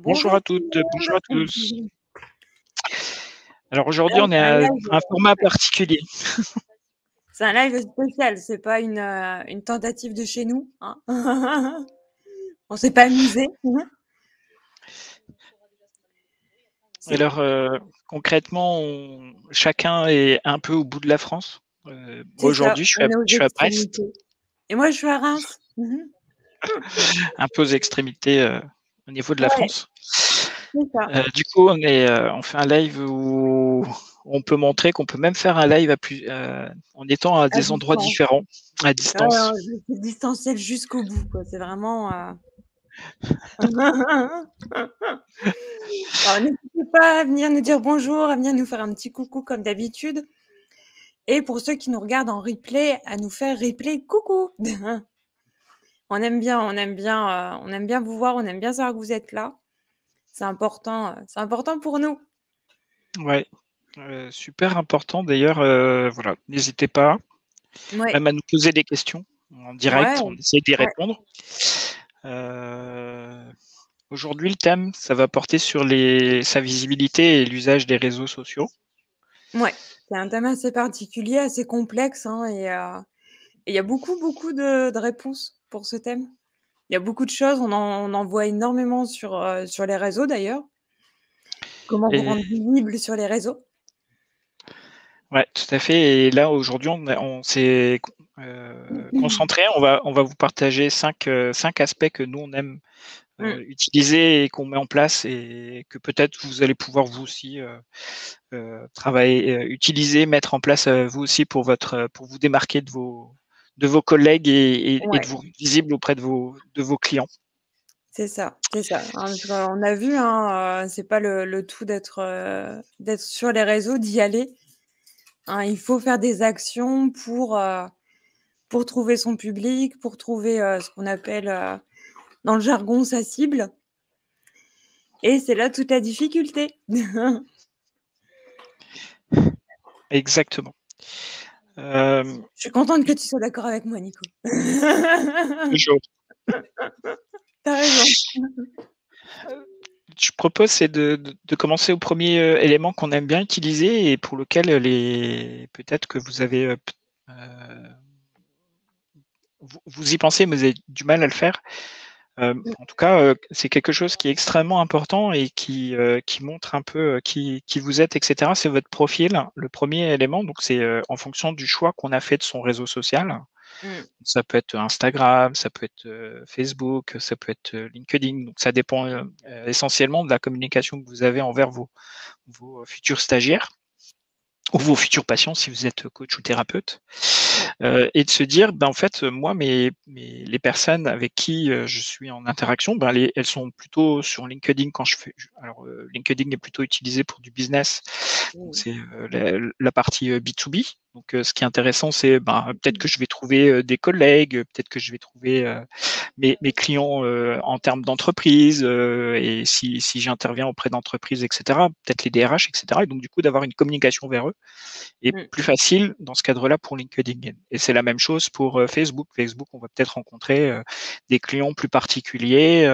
Bonjour Bonjour à toutes, bonjour à tout le tous. monde. Alors aujourd'hui, Alors on est c'est un à live, un format particulier. c'est un live spécial, c'est pas une tentative de chez nous, hein. On s'est pas amusé. C'est Alors concrètement, chacun est un peu au bout de la France. Moi c'est ça, aujourd'hui, on est aux je suis à Brest, extrémités. Et moi je suis à Reims. Mhm. un peu aux extrémités au niveau de la Ouais, France. c'est ça. Du coup, on fait un live où on peut montrer qu'on peut même faire un live en étant à À des endroits distance. différents, à Ouais, distance. c'est distanciel jusqu'au bout, quoi. C'est vraiment. Alors n'hésitez pas à venir nous dire bonjour, à venir nous faire un petit coucou comme d'habitude. Et pour ceux qui nous regardent en replay, à nous faire replay coucou. On aime bien vous voir, on aime bien savoir que vous êtes là. C'est important pour nous. Ouais, super important d'ailleurs. Voilà, n'hésitez pas, Ouais, même à nous poser des questions en ouais, direct, on essaie d'y ouais, répondre. Euh, Aujourd'hui, le thème, ça va porter sur sa visibilité et l'usage des réseaux sociaux. ouais. C'est un thème assez particulier, assez complexe, hein, et il y a beaucoup de réponses pour ce thème. Il y a beaucoup de choses, on en voit énormément sur les réseaux d'ailleurs. Comment vous Et rendre visible sur les réseaux? ouais, tout à fait. Et là, aujourd'hui, on s'est concentré. On va vous partager cinq aspects que nous on aime Mmh, utiliser et qu'on met en place et que peut-être vous allez pouvoir vous aussi travailler, utiliser, mettre en place vous aussi pour vous démarquer de vos collègues et de ouais. vous rendre visible auprès de vos clients. C'est ça, c'est ça. Hein, parce qu'on a vu, hein, c'est pas le tout d'être sur les réseaux, d'y aller. Hein, il faut faire des actions pour trouver son public, pour trouver, ce qu'on appelle, dans le jargon, sa cible et c'est là toute la difficulté. Exactement. Euh, Je suis contente que tu sois d'accord avec moi, Nico. Toujours. Tu as raison. Je propose c'est de commencer au premier élément qu'on aime bien utiliser et pour lequel peut-être que vous avez vous y pensez mais vous avez du mal à le faire. En tout cas, c'est quelque chose qui est extrêmement important et qui montre un peu qui vous êtes, etc. C'est votre profil, le premier élément. Donc, c'est en fonction du choix qu'on a fait de son réseau social. Mmh, Ça peut être Instagram, ça peut être Facebook, ça peut être LinkedIn. Donc, ça dépend essentiellement de la communication que vous avez envers vos futurs stagiaires ou vos futurs patients si vous êtes coach ou thérapeute. ouais. Et de se dire, ben, en fait, moi, les personnes avec qui je suis en interaction, ben, elles sont plutôt sur LinkedIn quand je fais. Alors, LinkedIn est plutôt utilisé pour du business, donc Mmh. c'est la partie B2B. Donc, ce qui est intéressant, c'est ben, peut-être que je vais trouver des collègues, peut-être que je vais trouver mes clients en termes d'entreprise et si j'interviens auprès d'entreprises, etc., peut-être les DRH, etc. Et donc, du coup, d'avoir une communication vers eux est Mmh. plus facile dans ce cadre-là pour LinkedIn. Et c'est la même chose pour Facebook. Facebook, on va peut-être rencontrer des clients plus particuliers,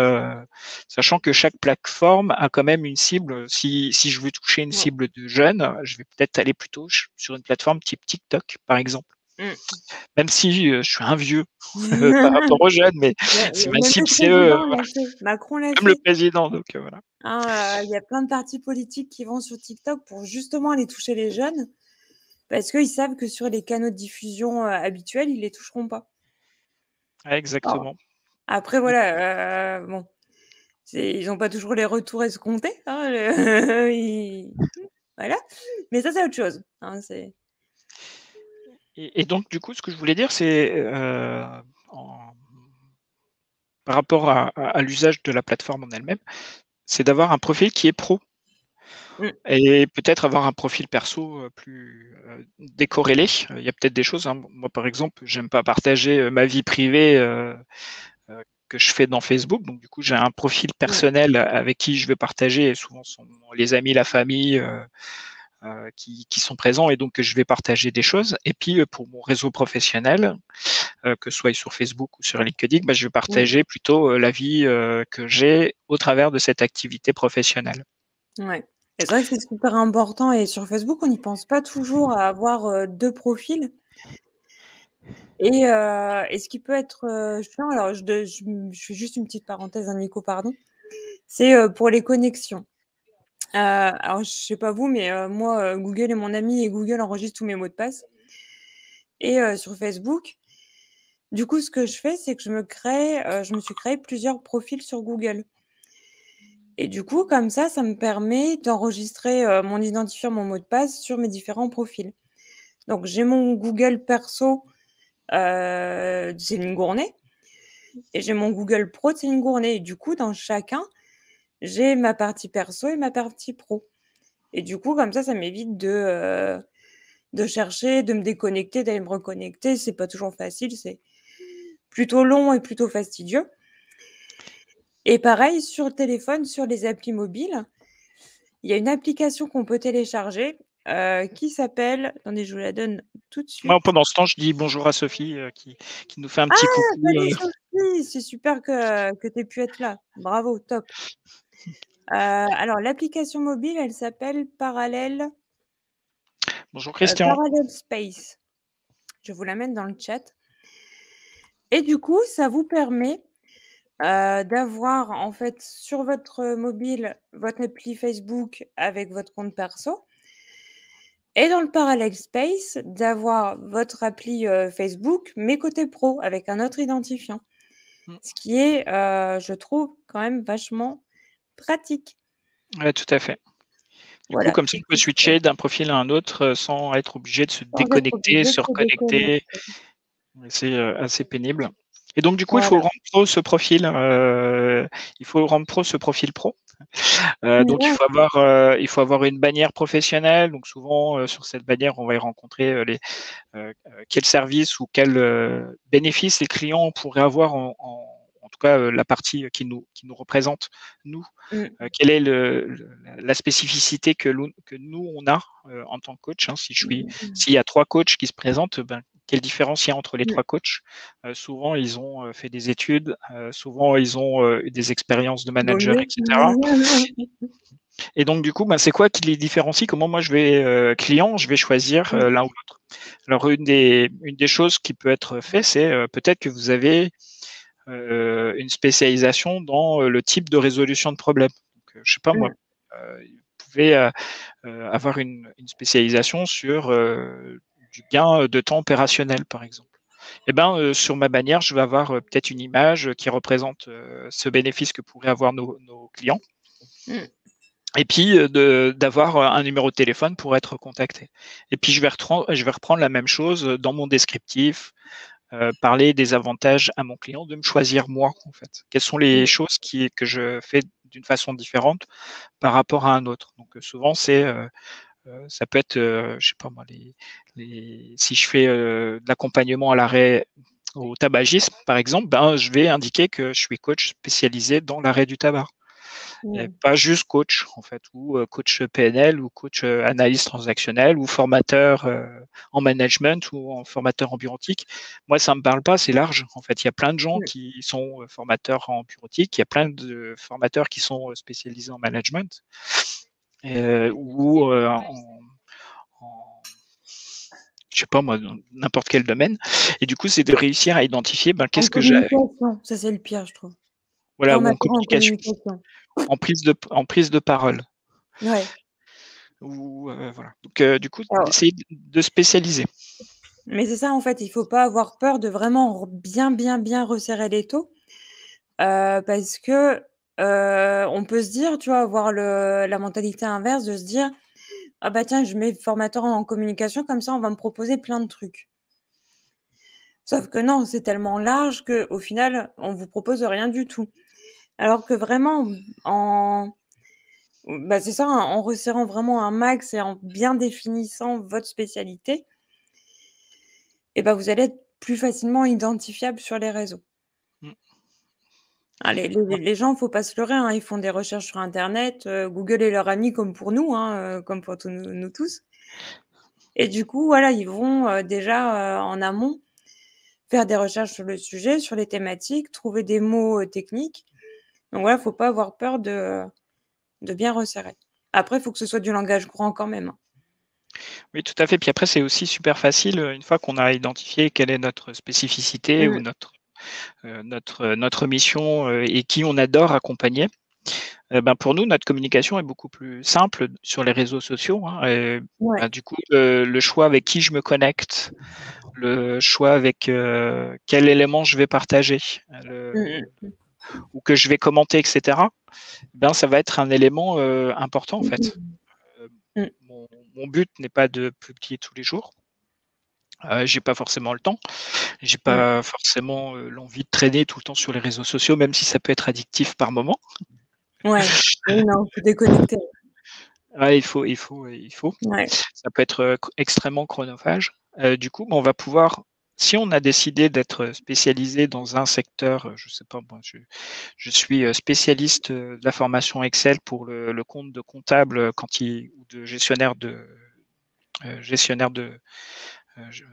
sachant que chaque plateforme a quand même une cible. Si je veux toucher une Ouais. cible de jeunes, je vais peut-être aller plutôt sur une plateforme type TikTok, par exemple. Mmh. Même si je suis un vieux par rapport aux jeunes, mais Ouais, c'est ma même le cible, c'est eux, président l'a fait, Macron l'a même le fait. président. Donc voilà. Hein, il y a plein de partis politiques qui vont sur TikTok pour justement aller toucher les jeunes, parce qu'ils savent que sur les canaux de diffusion, habituels, ils les toucheront pas. Ouais, Alors exactement. après voilà, bon, ils ont pas toujours les retours escomptés, hein, le ils voilà, mais ça, c'est autre chose, hein, c'est Et donc, du coup, ce que je voulais dire, c'est en par rapport à l'usage de la plateforme en elle-même, c'est d'avoir un profil qui est pro mmh, et peut-être avoir un profil perso plus décorrélé. Il y a peut-être des choses. Hein. Moi, par exemple, j'aime pas partager ma vie privée que je fais dans Facebook. Donc, du coup, j'ai un profil ouais, personnel avec qui je vais partager. Et souvent, sont les amis, la famille, qui sont présents et donc que je vais partager des choses. Et puis pour mon réseau professionnel, que ce soit sur Facebook ou sur LinkedIn, bah, je vais partager plutôt la vie que j'ai au travers de cette activité professionnelle. Ouais. Et c'est vrai que c'est super important et sur Facebook, on n'y pense pas toujours à avoir, 2 profils et ce qui peut être, chiant alors je fais juste une petite parenthèse, hein, Nico, pardon. C'est, pour les connexions. Alors je sais pas vous, mais moi, Google est mon ami et Google enregistre tous mes mots de passe et sur Facebook, du coup, ce que je fais, c'est que je me suis créé plusieurs profils sur Google et du coup, comme ça me permet d'enregistrer, mon identifiant, mon mot de passe sur mes différents profils. Donc j'ai mon Google perso, Céline Gournay et j'ai mon Google pro de Céline Gournay et du coup, dans chacun, j'ai ma partie perso et ma partie pro et du coup, comme ça m'évite de chercher, de me déconnecter, d'aller me reconnecter. C'est pas toujours facile, c'est plutôt long et plutôt fastidieux et pareil sur le téléphone, sur les applis mobiles, il y a une application qu'on peut télécharger, qui s'appelle attendez, je vous la donne tout de Moi, suite. pendant ce temps, je dis bonjour à Sophie qui nous fait un Ah! petit coucou. Salut Sophie! C'est super que tu aies pu être là. Bravo, top. Alors l'application mobile, elle s'appelle Bonjour Christian. Parallel Space. Je vais vous la mettre dans le chat et du coup, ça vous permet, d'avoir en fait sur votre mobile, votre appli Facebook avec votre compte perso et dans le Parallel Space, d'avoir votre appli, Facebook, mais côté pro avec un autre identifiant. Mm. Ce qui est, je trouve quand même vachement pratique. Ouais, tout à fait. Du coup, Voilà, comme ça, on peut switcher d'un profil à un autre sans être obligé de se sans être déconnecter, obligé de se se reconnecter. déconnecter. C'est assez pénible. Et donc, du coup, Voilà. il faut rendre pro ce profil pro. Donc, Ouais. il faut avoir une bannière professionnelle. Donc, souvent, sur cette bannière, on va y rencontrer quels services ou quels bénéfices les clients pourraient avoir en tout cas la partie qui nous représente, nous. Mmh. Quelle est la spécificité que nous, on a en tant que coach, hein, Mmh. s'il y a 3 coachs qui se présentent, ben, quelle différence il y a entre les Mmh. 3 coachs? Souvent, ils ont fait des études, souvent, ils ont eu des expériences de manager, Évoluer. etc. Et donc, du coup, ben, c'est quoi qui les différencie? Comment moi, client, je vais choisir Mmh. l'un ou l'autre? Alors, une des choses qui peut être fait, c'est peut-être que vous avez une spécialisation dans le type de résolution de problème. Donc, je sais pas moi, Mmh. vous pouvez avoir une spécialisation sur du gain de temps opérationnel, par exemple. Et ben, sur ma bannière, je vais avoir peut-être une image qui représente ce bénéfice que pourraient avoir nos clients. Mmh. Et puis d'avoir un numéro de téléphone pour être contacté. Et puis je vais reprendre la même chose dans mon descriptif, parler des avantages à mon client de me choisir moi en fait. Quelles sont les Mmh. choses que je fais d'une façon différente par rapport à un autre. Donc souvent ça peut être je sais pas moi si je fais de l'accompagnement à l'arrêt au tabagisme par exemple, ben je vais indiquer que je suis coach spécialisé dans l'arrêt du tabac. Et Mmh. pas juste coach en fait, ou coach PNL ou coach analyse transactionnelle ou formateur en management ou en formateur en bureautique. Moi, ça me parle pas, c'est large. En fait, il y a plein de gens Mmh. qui sont formateurs en bureautique, il y a plein de formateurs qui sont spécialisés en management ou en je sais pas moi, dans n'importe quel domaine. Et du coup, c'est de réussir à identifier ben, En qu'est-ce que j'ai, communication, ça c'est le pire, je trouve. voilà, ou en Formateur en communication, communication. en prise de parole. Ouais. Ou voilà. Donc du coup, Alors d'essayer de spécialiser. mais c'est ça en fait, il faut pas avoir peur de vraiment bien, bien, bien resserrer l'étau, parce que, on peut se dire, tu vois, avoir la mentalité inverse de se dire: «Ah bah tiens, je mets formateur en communication comme ça on va me proposer plein de trucs». Sauf que non, c'est tellement large qu'au final, on vous propose rien du tout. Alors que vraiment en bah, c'est ça, hein, en resserrant vraiment un max et en bien définissant votre spécialité et bah, vous allez être plus facilement identifiable sur les réseaux. Mmh. Ah, les gens, faut pas se leurrer, hein, ils font des recherches sur internet, Google est leur ami comme pour nous, hein, comme pour tous nous tous et du coup, voilà, ils vont, déjà, en amont, faire des recherches sur le sujet, sur les thématiques, trouver des mots, techniques. Donc voilà, faut pas avoir peur de bien resserrer. Après, il faut que ce soit du langage courant quand même, hein. Oui, tout à fait. Puis après, c'est aussi super facile, une fois qu'on a identifié quelle est notre spécificité ou Mmh. notre mission, et qui on adore accompagner. Ben, pour nous, notre communication est beaucoup plus simple sur les réseaux sociaux, hein, Ouais. bah, du coup, le choix avec qui je me connecte, le choix avec, quel élément je vais partager, Mmh mh. ou que je vais commenter et cetera, ben, ça va être un élément, important, en fait. Mmh. Heu, Mmh. mon but n'est pas de publier tous les jours, j'ai pas forcément le temps, j'ai Ouais. pas forcément, l'envie de traîner tout le temps sur les réseaux sociaux, même si ça peut être addictif par moment. Ouais. Oui, non, faut déconnecter. Ouais, il faut. Ouais. Ça peut être, extrêmement chronophage. Du coup, bah, on va pouvoir si on a décidé d'être spécialisé dans un secteur, je sais pas moi, je suis, spécialiste, de la formation Excel pour le compte de comptable, quand il ou de gestionnaire de, je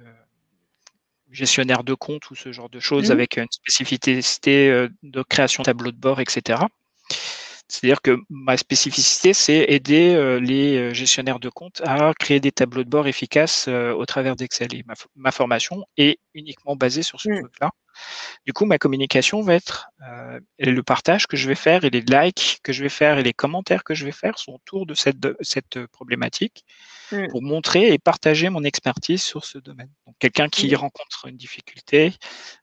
gestionnaire de compte ou ce genre de choses Mmh. avec une spécificité, de création de tableau de bord et cetera. C'est-à-dire que ma spécificité, c'est aider, les, gestionnaires de compte à créer des tableaux de bord efficaces, au travers d'Excel et ma formation est uniquement basée sur ce Mmh. truc-là. Du coup, ma communication va être, et le partage que je vais faire et les likes que je vais faire et les commentaires que je vais faire sont autour de cette problématique Mmh. pour montrer et partager mon expertise sur ce domaine. Donc quelqu'un qui Mmh. rencontre une difficulté,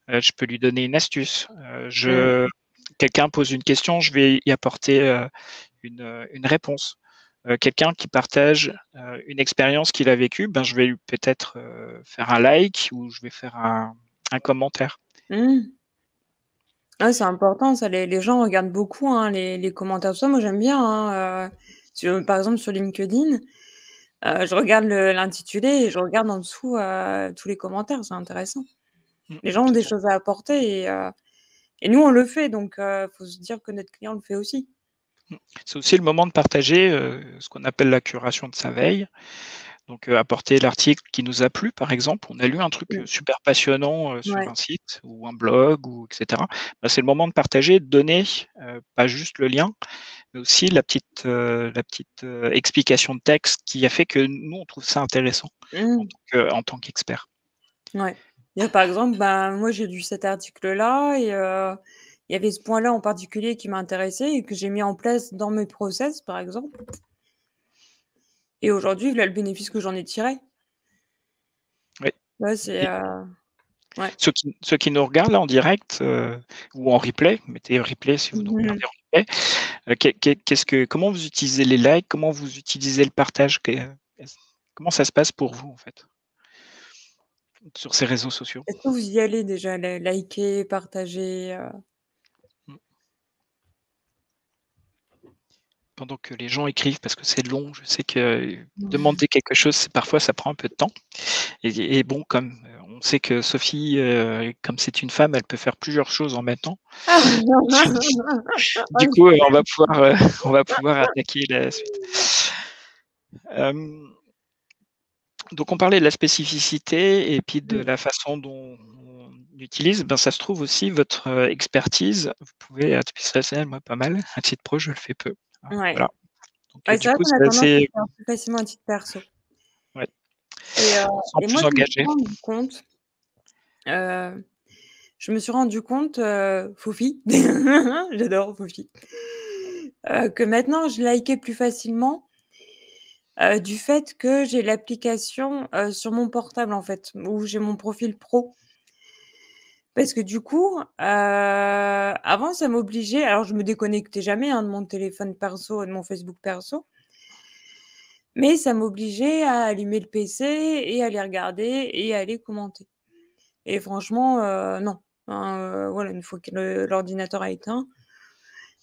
je peux lui donner une astuce. Mmh. Quelqu'un pose une question, je vais y apporter, une réponse. Quelqu'un qui partage, une expérience qu'il a vécue, ben, je vais lui peut-être, faire un like ou je vais faire un commentaire. Mmh. Ouais, c'est important ça, les gens regardent beaucoup, hein, les commentaires, tout ça. Moi, j'aime bien, hein, par exemple, sur LinkedIn, je regarde l'intitulé et je regarde en dessous, tous les commentaires, c'est intéressant. Les gens ont Tout des à choses à apporter et nous, on le fait donc faut se dire que notre client le fait aussi. C'est aussi le moment de partager, ce qu'on appelle la curation de sa veille. Donc, apporter l'article qui nous a plu, par exemple. On a lu un truc, Mmh. super passionnant, sur Ouais. un site ou un blog ou et cetera. Bah, c'est le moment de partager, de donner, pas juste le lien, mais aussi la petite explication de texte qui a fait que nous, on trouve ça intéressant Mmh. en tant qu'expert. Ouais. Dire par exemple, bah, moi j'ai lu cet article-là et il y avait ce point-là en particulier qui m'intéressait et que j'ai mis en place dans mes process, par exemple et aujourd'hui, voilà le bénéfice que j'en ai tiré. Oui. Ouais, c'est, Et ouais. ceux qui nous regardent là en direct, ou en replay, mettez replay si vous nous Mmh. regardez en replay, comment vous utilisez les likes? Comment vous utilisez le partage? Comment ça se passe pour vous, en fait, sur ces réseaux sociaux? Est-ce que vous y allez déjà, liker, partager, Mmh. Pendant que les gens écrivent parce que c'est long, je sais que demander quelque chose, parfois ça prend un peu de temps et bon, comme, on sait que Sophie, comme c'est une femme, elle peut faire plusieurs choses en même temps. Du coup, on va pouvoir attaquer la suite. Hem, donc on parlait de la spécificité et puis de Mmh. la façon dont on utilise. Ben, ça se trouve aussi votre, expertise, vous pouvez à titre personnel, moi pas mal, à titre pro, je le fais peu, hein, Ouais. voilà. Donc Ouais, c'est du vrai coup, qu'on a c'est tendance à le assez faire plus facilement à titre perso ouais, et heu on se sent et moi plus je me suis engagé. rendu compte, heu, Foufi, j'adore Foufi, que maintenant je likais plus facilement, du fait que j'ai l'application, sur mon portable, en fait, où j'ai mon profil pro. Parce que du coup, avant ça m'obligeait alors je me déconnectais jamais, hein, de mon téléphone perso et de mon Facebook perso, mais ça m'obligeait à allumer le PC et à aller regarder et à aller commenter et franchement, non. Enfin, voilà, une fois que l'ordinateur a éteint,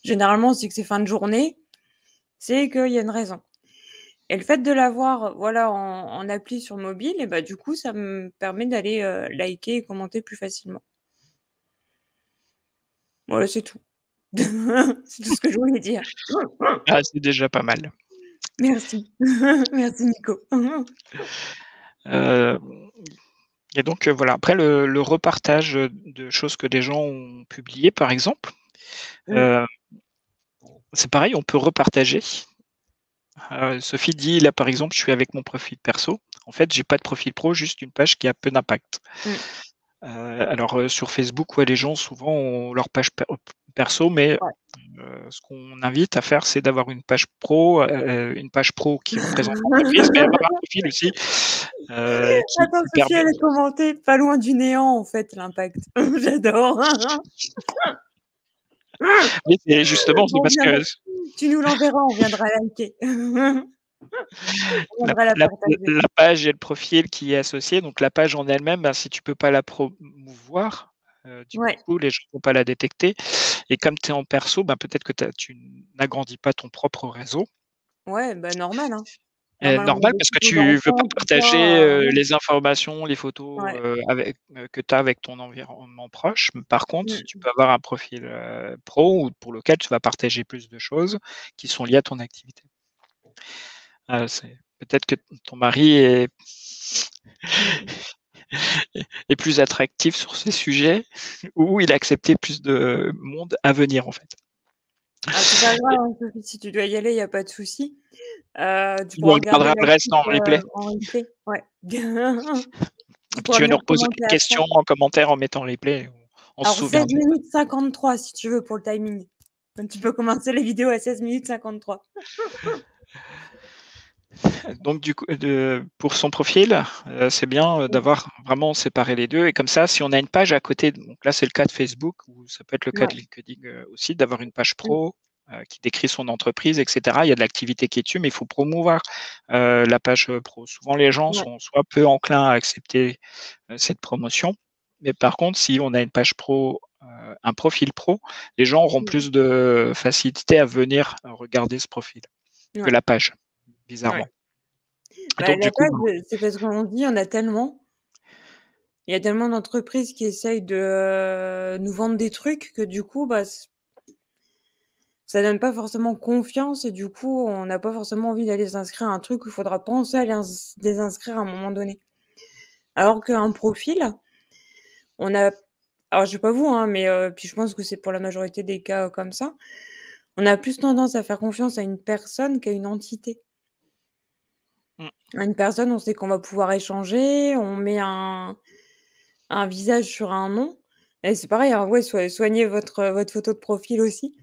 généralement c'est que c'est fin de journée, c'est qu'il y a une raison et le fait de l'avoir, voilà, en appli sur mobile et bah, du coup, ça me permet d'aller, liker et commenter plus facilement. Voilà, c'est tout. C'est tout ce que je voulais dire. Ah, c'est déjà pas mal. Merci. Merci Nico. Heu et donc voilà, après le repartage, de choses que des gens ont publiées, par exemple, Mmh. heu, c'est pareil, on peut repartager. Sophie dit: «Là, par exemple, je suis avec mon profil perso. En fait, j'ai pas de profil pro, juste une page qui a peu d'impact». Mmh. Alors, sur Facebook, ouais, les gens souvent ont leur page perso, mais Ouais. ce qu'on invite à faire, c'est d'avoir une page pro qui représente l'entreprise, mais avoir un profil aussi, Attends, qui Sophie, permet. elle a commenté: «Pas loin du néant, en fait, l'impact». J'adore. Oui, c'est justement, c'est On parce viendra que Tu nous l'enverras, on viendra liker. On la viendra la la partager. la page et le profil qui est associé, donc la page en elle-même, ben, si tu peux pas la promouvoir, du Ouais, coup, les gens vont pas la détecter et comme tu es en perso, ben, peut-être que tu n'agrandis pas ton propre réseau. ouais, bah, normal, hein. Normal, on met Normal des parce que photos tu veux pas d'enfants, tout ça, partager, ouais. les informations, les photos, Ouais. que tu as avec ton environnement proche. Par contre, tu Mmh. peux avoir un profil, pro ou pour lequel tu vas partager plus de choses qui sont liées à ton activité. C'est peut-être que ton mari Mmh. est plus attractif sur ces sujets ou il a accepté plus de monde à venir, en fait. Ah, c'est pas grave, hein, Sophie, si tu dois y aller, il y a pas de souci. Tu Il nous pourras regarder regardera la le reste suite, en replay. en replay. Ouais. Tu Puis pourras tu vas nous venir reposer des commenter après. questions en commentaire en mettant replay, on se Alors souvient 16 de. minutes 53 si tu veux pour le timing. Donc tu peux commencer les vidéos à 16 minutes 53. Donc pour son profil, c'est bien, Mmh. d'avoir vraiment séparé les 2 et comme ça, si on a une page à côté, donc là, c'est le cas de Facebook ou ça peut être le cas Ouais. de LinkedIn, aussi, d'avoir une page Mmh. pro, qui décrit son entreprise et cetera. Il y a de l'activité qui est dessus, mais il faut promouvoir, la page, pro. Souvent, les gens Ouais. sont soit peu enclins à accepter, cette promotion, mais par contre, si on a une page pro, un profil pro, les gens auront Mmh. plus de facilité à venir, regarder ce profil que Ouais. la page, Ouais. bizarrement. Bah, Donc du la coup, page, c'est parce qu'on dit, il y en a tellement. Il y a tellement d'entreprises qui essayent de, nous vendre des trucs que du coup, bah, ça donne pas forcément confiance et du coup, on n'a pas forcément envie d'aller s'inscrire à un truc où il faudra penser à les inscrire à un moment donné. Alors qu'un profil, on a alors je sais pas vous, hein, mais puis je pense que c'est pour la majorité des cas, comme ça, on a plus tendance à faire confiance à une personne qu'à une entité. mmh. À une personne, on sait qu'on va pouvoir échanger, on met un visage sur un nom et c'est pareil, hein, ouais, soignez votre photo de profil aussi,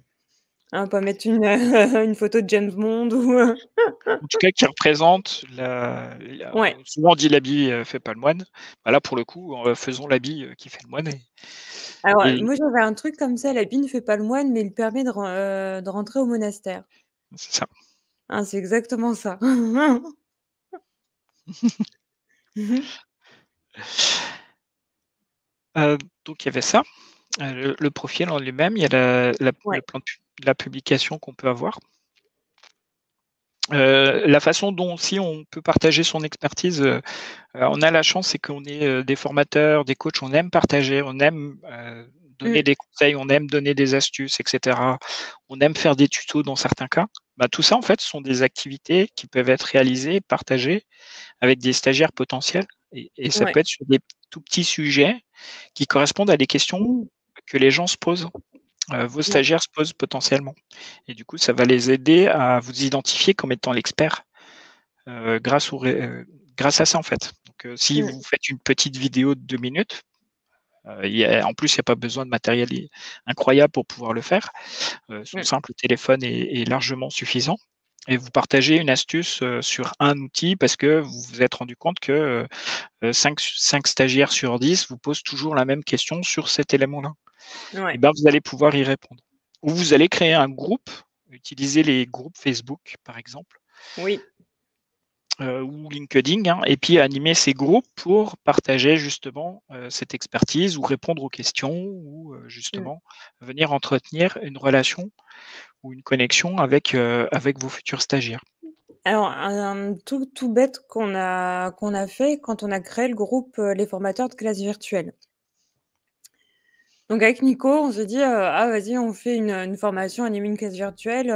hein, pas mettre une, une photo de James Bond ou, En tout cas, qui représente la ouais. souvent on dit: «L'habit, fait pas le moine». Bah, là, pour le coup, faisons l'habit, qui fait le moine Alors, et moi j'avais un truc comme ça, l'habit ne fait pas le moine, mais il permet de rentrer au monastère. c'est ça. Hein, c'est exactement ça. Mmh mh. Donc il y avait ça, le profil en lui-même, il y a le Ouais. plan de la publication qu'on peut avoir. La façon dont aussi on peut partager son expertise, on a la chance, c'est qu'on est, des formateurs, des coachs, on aime partager, on aime, donner Mmh. des conseils, on aime donner des astuces et cetera. On aime faire des tutos dans certains cas. Bah, tout ça, en fait, ce sont des activités qui peuvent être réalisées, partagées avec des stagiaires potentiels et ça Ouais. peut être sur des tout petits sujets qui correspondent à des questions Mmh. que les gens se posent, vos Ouais. stagiaires se posent potentiellement et du coup, ça va les aider à vous identifier comme étant l'expert, grâce à ça, en fait. Donc, si Mmh. vous faites une petite vidéo de 2 minutes, en plus, il y a pas besoin de matériel incroyable pour pouvoir le faire. Son Mmh. simple téléphone est largement suffisant et vous partagez une astuce, sur un outil parce que vous vous êtes rendu compte que, 5 stagiaires sur 10 vous posent toujours la même question sur cet élément-là et Ouais. ben, vous allez pouvoir y répondre. Ou vous allez créer un groupe, utiliser les groupes Facebook, par exemple, Oui. ou LinkedIn, hein, et puis animer ces groupes pour partager justement, cette expertise ou répondre aux questions ou, Mmh. justement venir entretenir une relation ou une connexion avec vos futurs stagiaires. Alors un truc tout bête qu'on a fait quand on a créé le groupe, les formateurs de classe virtuelle. Donc avec Nico, on s'est dit, ah vas-y, on fait une formation, animer une classe virtuelle.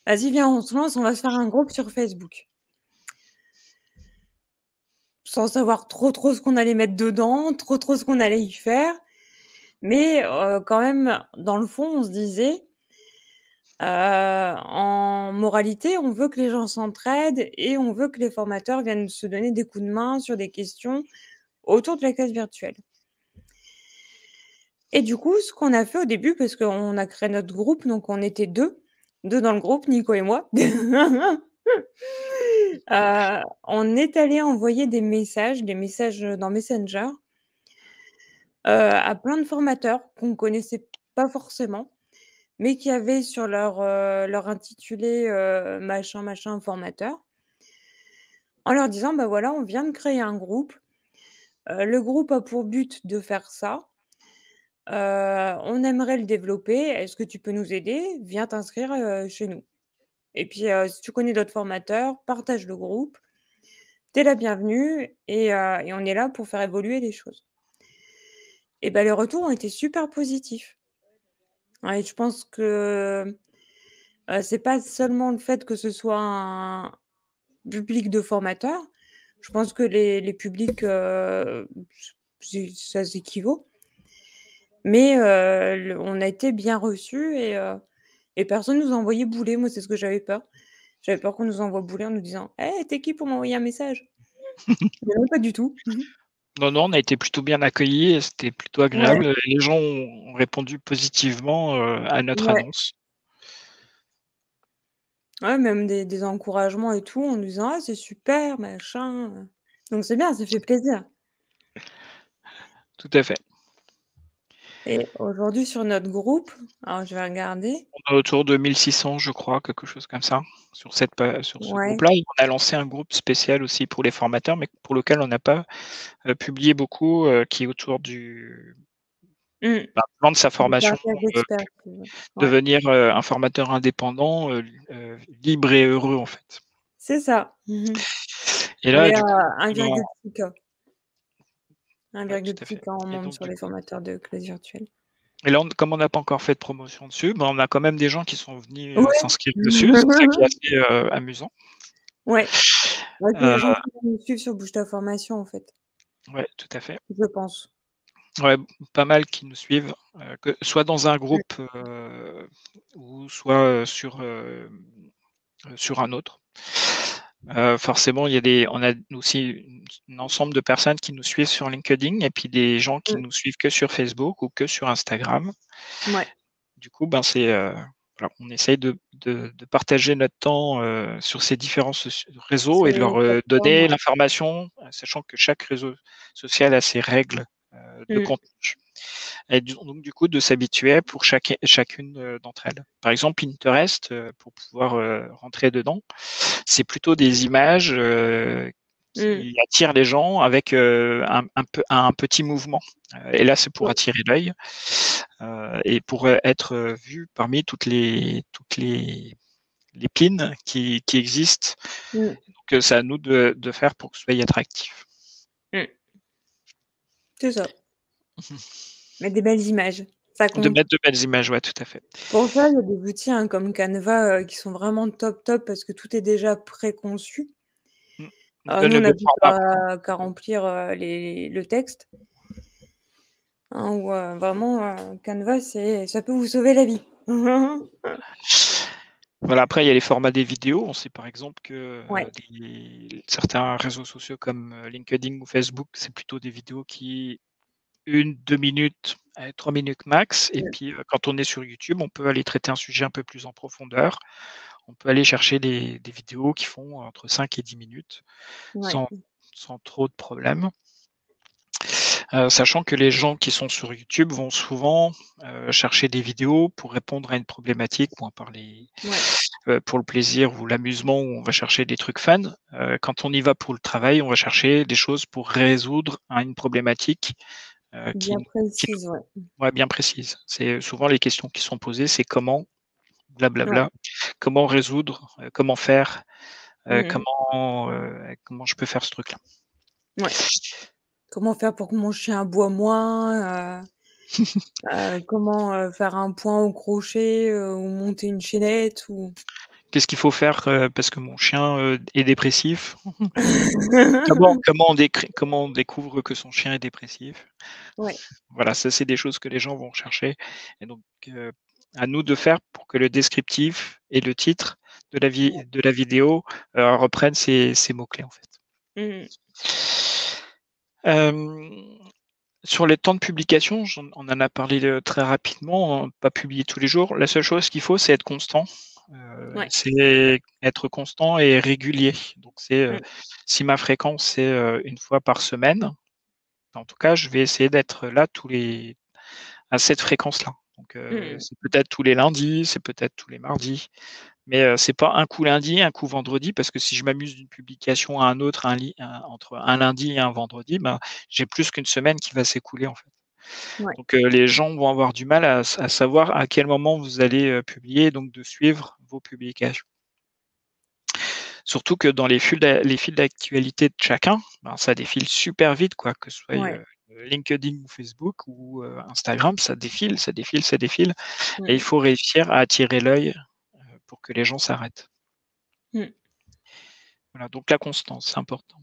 Vas-y, viens, on se lance, on va se faire un groupe sur Facebook. Sans savoir trop ce qu'on allait mettre dedans, trop ce qu'on allait y faire. Mais quand même, dans le fond, on se disait, en moralité, on veut que les gens s'entraident et on veut que les formateurs viennent se donner des coups de main sur des questions autour de la classe virtuelle. Et du coup, ce qu'on a fait au début, parce qu'on a créé notre groupe, donc on était deux dans le groupe, Nico et moi. On est allé envoyer des messages dans Messenger, à plein de formateurs qu'on connaissait pas forcément, mais qui avaient sur leur intitulé, machin, machin formateur, en leur disant: «Bah, voilà, on vient de créer un groupe, le groupe a pour but de faire ça, on aimerait le développer, est-ce que tu peux nous aider? Viens t'inscrire, chez nous et puis, si tu connais d'autres formateurs, partage le groupe, tu es la bienvenue et on est là pour faire évoluer les choses». Et bah, les retours ont été super positifs. Ouais, je pense que, c'est pas seulement le fait que ce soit un public de formateurs. Je pense que les publics, ça s'équivaut. Mais, on a été bien reçus et personne nous a envoyé bouler. Moi, c'est ce que j'avais peur. J'avais peur qu'on nous envoie bouler en nous disant: «Hey, tu qui pour m'envoyer un message?» Mais non, pas du tout. Non, non, on a été plutôt bien accueillis et c'était plutôt Ouais, agréable. Les gens ont répondu positivement, à notre ouais, annonce. ouais, même des encouragements et tout en nous disant: «Ah, c'est super, machin», donc c'est bien, ça fait plaisir. Tout à fait. Et aujourd'hui sur notre groupe, alors je vais regarder, On est autour de 1 600, je crois, quelque chose comme ça, sur ce ouais, groupe-là. Et on a lancé un groupe spécial aussi pour les formateurs, mais pour lequel on n'a pas, publié beaucoup, qui est autour du, mmh, vendre sa du formation, partage heu, d'expertise, ouais, devenir, un formateur indépendant, libre et heureux, en fait. c'est ça. Mmh. Et On là, est du coup, à on a 1,6 K, ouais, tout à 1,6 fait. K en Et membres donc sur du les coup formateurs de classe virtuelle. et là, comme on n'a pas encore fait de promotion dessus, on a quand même des gens qui sont venus, Ouais. s'inscrire dessus. C'est ça qui est assez, amusant. Ouais, bah, c'est les gens Heu, qui vont nous suivre sur Bouge ta formation, en fait, ouais, tout à fait. je pense. Ouais, pas mal qui nous suivent, que soit dans un Mmh, groupe, ou soit, sur un autre. Forcément, il y a des on a aussi un ensemble de personnes qui nous suivent sur LinkedIn et puis des gens qui mmh, nous suivent que sur Facebook ou que sur Instagram. ouais, Du coup, c'est, voilà, on essaye de partager notre temps, sur ces différents réseaux sur et de les leur, plateformes, donner ouais. l'information, sachant que chaque réseau social a ses règles, de Mmh, contenu. Et donc du coup, de s'habituer pour chacune, d'entre elles. Par exemple, Pinterest, pour pouvoir, rentrer dedans, c'est plutôt des images, mmh, qui attirent les gens avec, un petit mouvement. Et là, c'est pour ouais, attirer l'œil, et pour, être, vu parmi toutes les pins qui existent. mmh, Donc, c'est à nous de faire pour que ce soit attractif. mmh, c'est ça. Mettre des belles images, ça De compte. mettre de belles images, ouais, tout à fait. Pour ça, il y a des outils, hein, comme Canva, qui sont vraiment top parce que tout est déjà préconçu. Mmh. On donne Nous, le on n'a bon plus format. qu'à remplir, le texte, hein, ou vraiment, Canva, ça peut vous sauver la vie. Voilà, après il y a les formats des vidéos. On sait par exemple que, Ouais, certains réseaux sociaux comme, LinkedIn ou Facebook, c'est plutôt des vidéos qui 1, 2 minutes, allez 3 minutes max. Et mmh, puis, quand on est sur YouTube, on peut aller traiter un sujet un peu plus en profondeur. On peut aller chercher des vidéos qui font entre 5 et 10 minutes ouais, sans trop de problèmes. Sachant que les gens qui sont sur YouTube vont souvent, chercher des vidéos pour répondre à une problématique ou en parler, ouais, pour le plaisir ou l'amusement, où on va chercher des trucs fun. Quand on y va pour le travail, on va chercher des choses pour résoudre une problématique, bien qui précise, ouais. ouais, bien précise. C'est souvent les questions qui sont posées, c'est comment, Ouais, blablabla, comment résoudre, comment faire, mmh mh. comment je peux faire ce truc-là? Ouais. Comment faire pour que mon chien aboie moins? Comment, faire un point au crochet, ou monter une chaînette ou Qu'est-ce qu'il faut faire, parce que mon chien, est dépressif? Comment on découvre que son chien est dépressif? Ouais. Voilà, ça, c'est des choses que les gens vont chercher et donc à nous de faire pour que le descriptif et le titre de la vidéo, reprennent ces mots-clés, en fait. Mmh. Hem, Sur les temps de publication, on en a parlé, très rapidement, hein, pas publier tous les jours. La seule chose qu'il faut, c'est être constant, Ouais. c'est être constant et régulier. Donc Mmh. si ma fréquence, c'est, 1 fois par semaine, en tout cas, je vais essayer d'être là à cette fréquence-là. Donc Mmh. c'est peut-être tous les lundis, c'est peut-être tous les mardis, mais c'est pas un coup lundi, un coup vendredi parce que si je m'amuse d'une publication à un autre, entre un lundi et un vendredi, ben, j'ai plus qu'une semaine qui va s'écouler, en fait. Ouais. Donc les gens vont avoir du mal à savoir à quel moment vous allez, publier, donc de suivre vos publications. Surtout que dans les fils d'actualité de chacun, ben, ça défile super vite quoi, que ce soit, Ouais. LinkedIn ou Facebook ou, Instagram, ça défile, ça défile, ça défile et il Mmh. faut réussir à attirer l'œil, pour que les gens s'arrêtent. Mmh. Voilà, donc la constance, c'est important.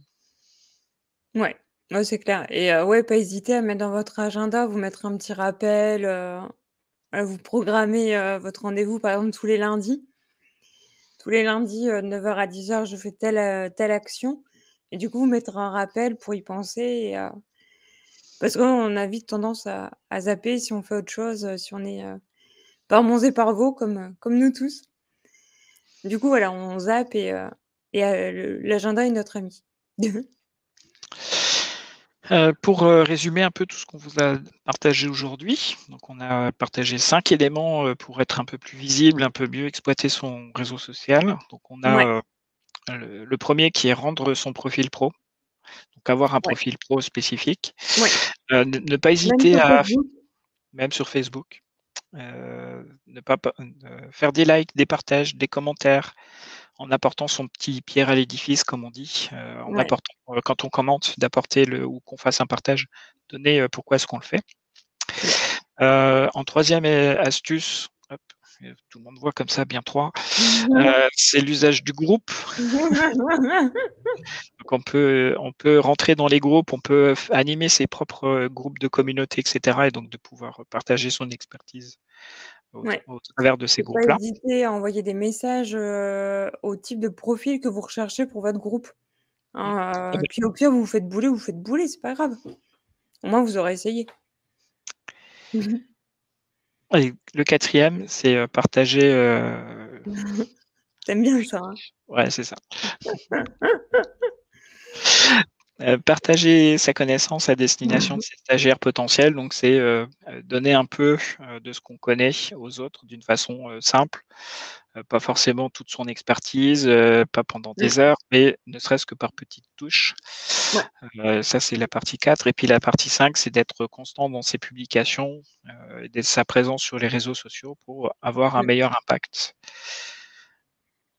Ouais. Ouais, c'est clair et ouais, pas hésiter à mettre dans votre agenda, vous mettre un petit rappel, vous programmer, votre rendez-vous, par exemple, tous les lundis. Tous les lundis, de 9 heures à 10 heures, je fais telle action et du coup, vous mettre un rappel pour y penser et parce qu'on a vite tendance à zapper si on fait autre chose, si on est, par monts et par veaux comme nous tous. Du coup, voilà, on zappe et l'agenda est notre ami. Pour, résumer un peu tout ce qu'on vous a partagé aujourd'hui, donc on a partagé 5 éléments, pour être un peu plus visible, un peu mieux exploiter son réseau social. Donc on Ouais, a, le 1 qui est rendre son profil pro, donc avoir un ouais, profil pro spécifique. ouais. Ne pas Même hésiter sur à Facebook. même sur Facebook, ne pas faire des likes, des partages, des commentaires, en apportant son petit pierre à l'édifice comme on dit, en Ouais, apportant, quand on commente, d'apporter le ou qu'on fasse un partage, donner, pourquoi est-ce qu'on le fait. ouais. En 3e astuce, hop, tout le monde voit comme ça bien 3, c'est l'usage du groupe. Donc on peut rentrer dans les groupes, on peut animer ses propres, groupes de communauté et cetera et donc de pouvoir partager son expertise Ouais. au travers de ces Faut pas groupes-là. hésiter à envoyer des messages, au type de profil que vous recherchez pour votre groupe, Mmh. hein, puis au pire, vous faites bouler, c'est pas grave. Au moins vous aurez essayé. Et le 4e, c'est, partager, Tu bien ça, hein? ouais, c'est ça. Partager sa connaissance à destination de ses stagiaires potentiels, donc c'est, donner un peu, de ce qu'on connaît aux autres d'une façon, simple, pas forcément toute son expertise, pas pendant Mmh. des heures, mais ne serait-ce que par petites touches. Ouais, Ça, c'est la partie 4 et puis la partie 5, c'est d'être constant dans ses publications, et d'être sa présence sur les réseaux sociaux pour avoir un mmh. meilleur impact,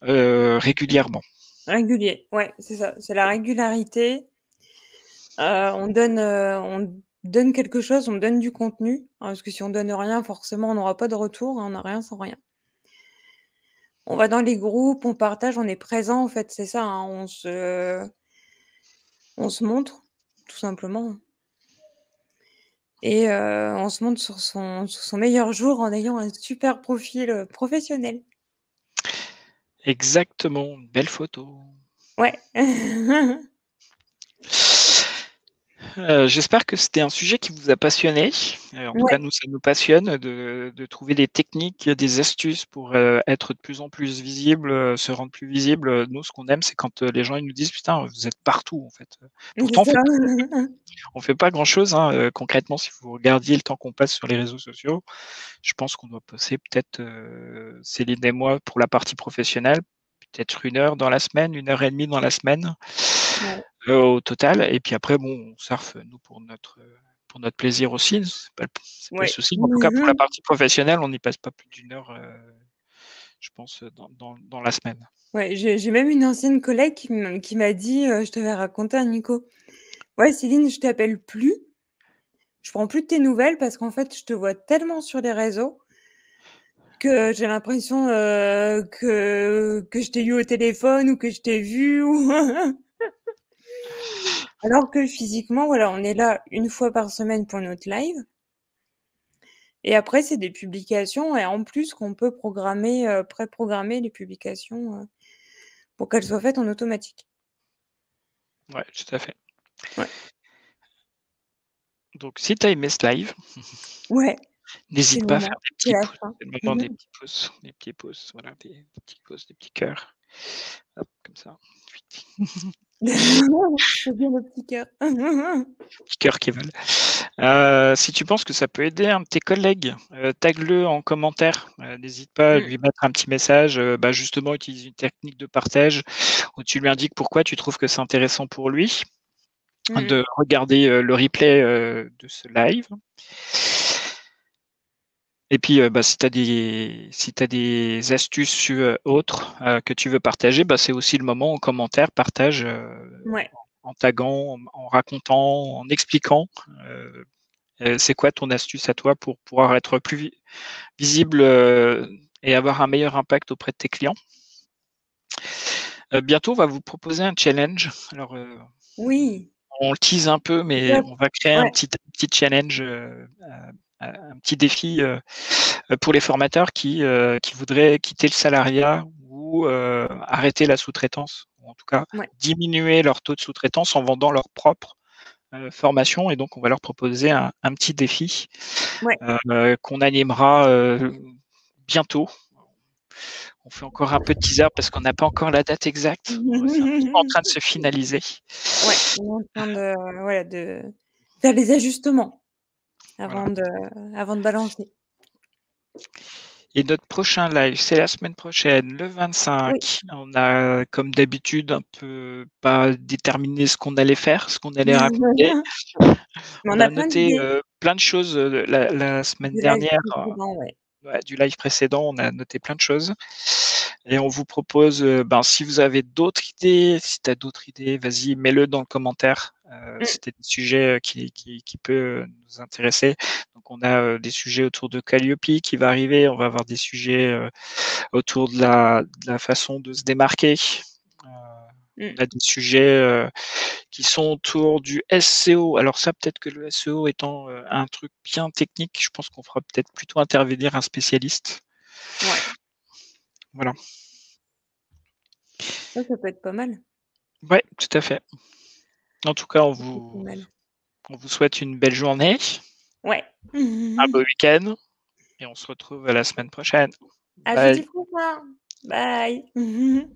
régulièrement. Régulier, ouais, c'est ça, c'est la régularité. On donne quelque chose, on donne du contenu, hein, parce que si on donne rien, forcément, on n'aura pas de retour, hein, on n'a rien sans rien. On va dans les groupes, on partage, on est présent, en fait, c'est ça, hein, on se montre, tout simplement et on se montre sur son meilleur jour en ayant un super profil, professionnel. Exactement, une belle photo. Ouais. J'espère que c'était un sujet qui vous a passionné. En tout cas, Ouais, nous, ça nous passionne de trouver des techniques, des astuces pour, être de plus en plus visible, se rendre plus visible. Nous, ce qu'on aime, c'est quand, les gens ils nous disent: «Putain, vous êtes partout, en fait». c'est Pourtant, ça. on fait pas grand-chose, hein, concrètement, si vous regardiez le temps qu'on passe sur les réseaux sociaux, je pense qu'on doit passer peut-être, Céline et moi, pour la partie professionnelle, peut-être 1 heure dans la semaine, 1 heure et demie dans la semaine. Ouais, Au total et puis après bon, on surfe, nous pour notre plaisir aussi, c'est pas le ouais. souci, mais en tout cas pour la partie professionnelle, on n'y passe pas plus d'1 heure, je pense, dans la semaine. Ouais, j'ai même une ancienne collègue qui m'a dit, je t'avais raconté, hein, Nico: «Ouais Céline, je t'appelle plus Je prends plus de tes nouvelles parce qu'en fait, je te vois tellement sur les réseaux que j'ai l'impression, que je t'ai eu au téléphone ou que je t'ai vu ou alors que physiquement, voilà, on est là une fois par semaine pour notre live et après c'est des publications et en plus qu'on peut programmer, préprogrammer les publications, pour qu'elles soient faites en automatique. Ouais, tout à fait. Ouais. Donc, si tu as aimé ce live, Ouais, c'est n'hésite le pas à faire moment, des c'est petits la pouces. fin. C'est le moment des petits pouces, voilà, des petits pouces, des petits cœurs. Hop, comme ça. C'est bien le petit cœur. Petits cœurs qui veulent. Si tu penses que ça peut aider un de tes collègues, tag-le en commentaire. N'hésite pas à lui mettre un petit message. Justement, utilise une technique de partage où tu lui indiques pourquoi tu trouves que c'est intéressant pour lui de regarder le replay de ce live. Et puis, si tu as des astuces autres que tu veux partager, c'est aussi le moment en commentaire, partage Ouais. en taguant, en racontant, en expliquant c'est quoi ton astuce à toi pour pouvoir être plus visible et avoir un meilleur impact auprès de tes clients. Bientôt, on va vous proposer un challenge. Alors, Oui. on le tease un peu, mais Top. on va créer un Ouais. petit challenge, un petit défi pour les formateurs qui voudraient quitter le salariat ou arrêter la sous-traitance, ou en tout cas Ouais. diminuer leur taux de sous-traitance en vendant leur propre formation. Et donc, on va leur proposer un petit défi Ouais. qu'on animera bientôt. On fait encore un peu de teaser parce qu'on n'a pas encore la date exacte. C'est un petit peu en train de se finaliser. Ouais, on est en train de voilà, de faire les ajustements Voilà. avant de balancer. Et notre prochain live, c'est la semaine prochaine, le Oui. 25. On a, comme d'habitude, un peu pas déterminé ce qu'on allait faire, ce qu'on allait raconter. Mais On on a a plein noté d'idées plein de choses la semaine du live dernière, précédent, ouais. du live précédent. On a noté plein de choses. Et on vous propose, si vous avez d'autres idées, si tu as d'autres idées, vas-y, mets-le dans le commentaire. C'était des sujets qui peuvent nous intéresser. Donc, on a des sujets autour de Calliope qui va arriver. On va avoir des sujets autour de la façon de se démarquer. On a des sujets qui sont autour du SEO. Alors ça, peut-être que le SEO étant un truc bien technique, je pense qu'on fera peut-être plutôt intervenir un spécialiste. Ouais. Voilà. Ça peut être pas mal. Ouais, tout à fait. En tout cas, on Ça peut être pas vous mal. souhaite une belle journée, Ouais. un beau week-end, et on se retrouve la semaine prochaine. À Bye. jeudi prochain. Bye.